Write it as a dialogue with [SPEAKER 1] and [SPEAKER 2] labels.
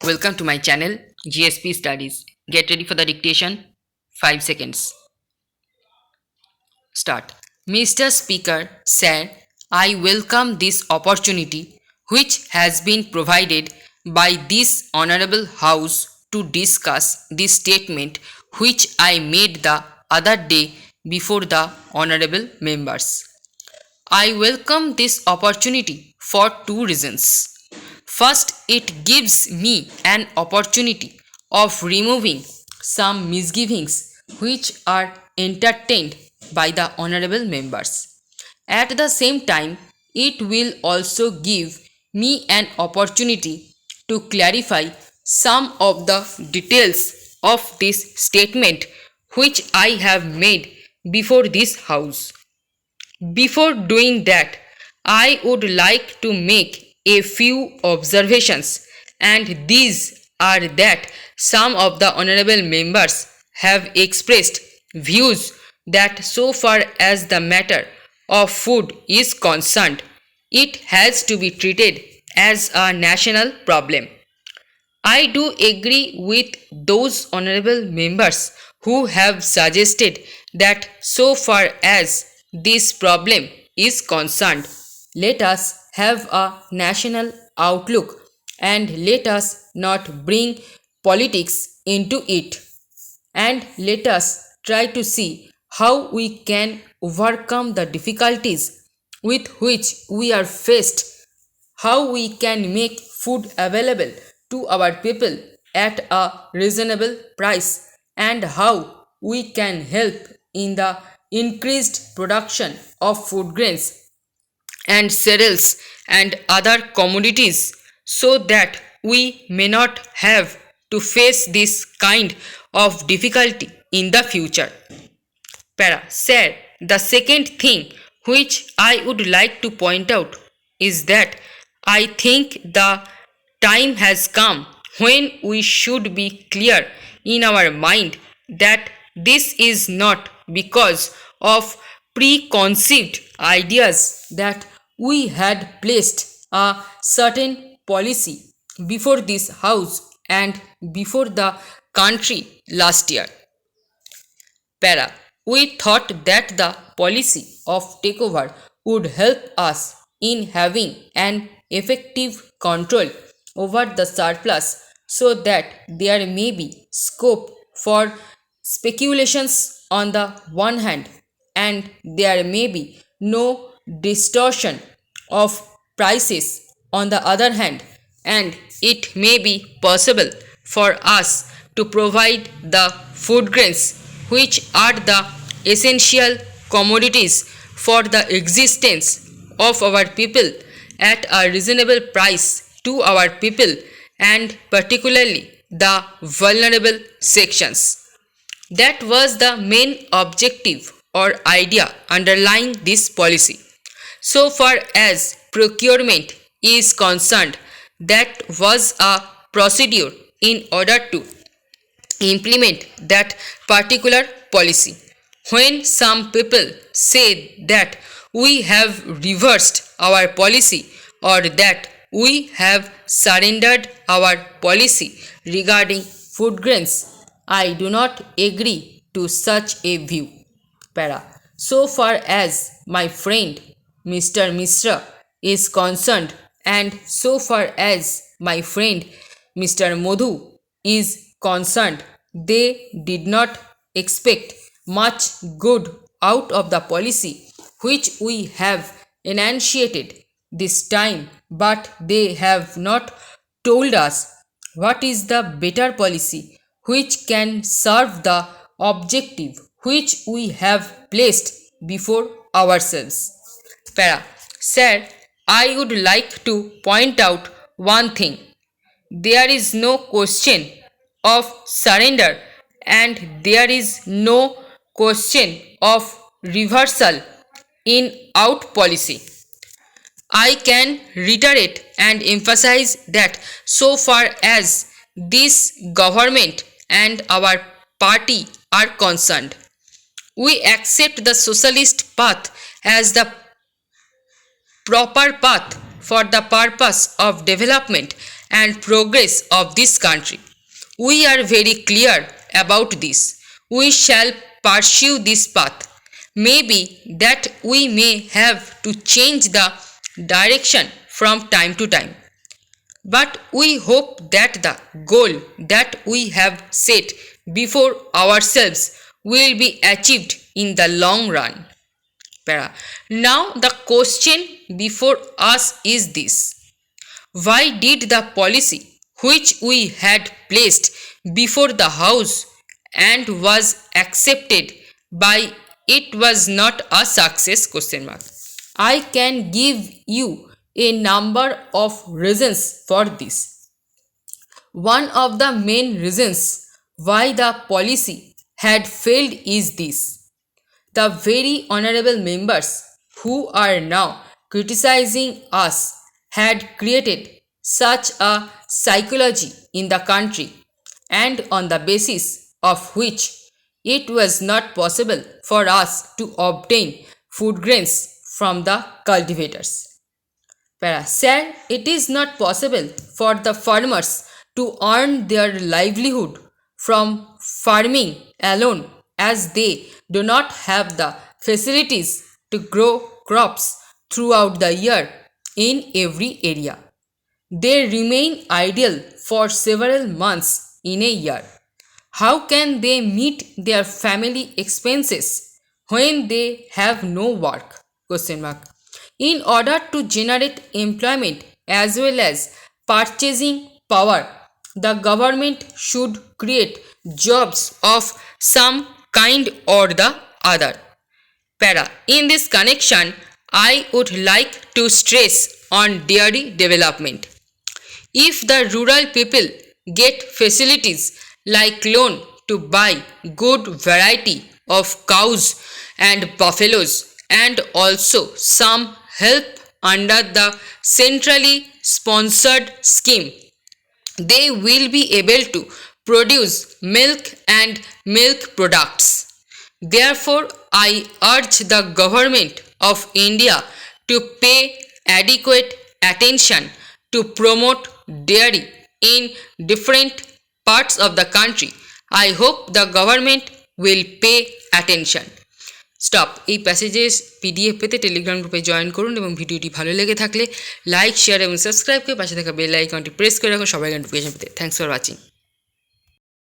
[SPEAKER 1] Welcome to my channel GSP Studies. Get ready for the dictation. 5 seconds. Start. Mr. Speaker, sir, I welcome this opportunity which has been provided by this honorable house to discuss this statement which I made the other day before the honorable members. I welcome this opportunity for two reasons. First, it gives me an opportunity of removing some misgivings which are entertained by the honorable members. At the same time, it will also give me an opportunity to clarify some of the details of this statement which I have made before this house. Before doing that, I would like to make a few observations, and these are that some of the honorable members have expressed views that so far as the matter of food is concerned, it has to be treated as a national problem. I do agree with those honorable members who have suggested that so far as this problem is concerned, let us have a national outlook and let us not bring politics into it. And let us try to see how we can overcome the difficulties with which we are faced, how we can make food available to our people at a reasonable price, and how we can help in the increased production of food grains and cereals and other commodities so that we may not have to face this kind of difficulty in the future. Para said the second thing which I would like to point out is that I think the time has come when we should be clear in our mind that this is not because of preconceived ideas that we had placed a certain policy before this house and before the country last year. Para. We thought that the policy of takeover would help us in having an effective control over the surplus so that there may be scope for speculations on the one hand and there may be no distortion of prices on the other hand, and it may be possible for us to provide the food grains which are the essential commodities for the existence of our people at a reasonable price to our people and particularly the vulnerable sections. That was the main objective or idea underlying this policy. So far as procurement is concerned, that was a procedure in order to implement that particular policy. When some people say that we have reversed our policy or that we have surrendered our policy regarding food grains, I do not agree to such a view. Para. So far as my friend Mr. Mishra is concerned, and so far as my friend Mr. Modhu is concerned, they did not expect much good out of the policy which we have enunciated this time, but they have not told us what is the better policy which can serve the objective which we have placed before ourselves. Para. Sir, I would like to point out one thing. There is no question of surrender and there is no question of reversal in out policy. I can reiterate and emphasize that so far as this government and our party are concerned, we accept the socialist path as the proper path for the purpose of development and progress of this country. We are very clear about this. We shall pursue this path. Maybe that we may have to change the direction from time to time. But we hope that the goal that we have set before ourselves will be achieved in the long run. Para. Now the question before us is this. Why did the policy which we had placed before the House and was accepted by it was not a success? Question mark. I can give you a number of reasons for this. One of the main reasons why the policy had failed is this. The very honorable members who are now criticizing us had created such a psychology in the country, and on the basis of which it was not possible for us to obtain food grains from the cultivators. Sir, it is not possible for the farmers to earn their livelihood from farming alone, as they do not have the facilities to grow crops throughout the year in every area. They remain idle for several months in a year. How can they meet their family expenses when they have no work? Question mark. In order to generate employment as well as purchasing power, the government should create jobs of some kind or the other. Para. In this connection, I would like to stress on dairy development. If the rural people get facilities like loan to buy good variety of cows and buffaloes, and also some help under the centrally sponsored scheme, they will be able to produce milk and milk products. Therefore, I urge the government of India to pay adequate attention to promote dairy in different parts of the country. I hope the government will pay attention. Stop. এই passages PDF পেতে Telegram গ্রুপে join করুন এবং ভিডিওটি ভালো লেগে থাকলে like, share এবং সাবস্ক্রাইব করে পাশে থাকা বেল আইকনটি প্রেস করে রাখুন সবাই নোটিফিকেশন পেতে। Thanks for watching.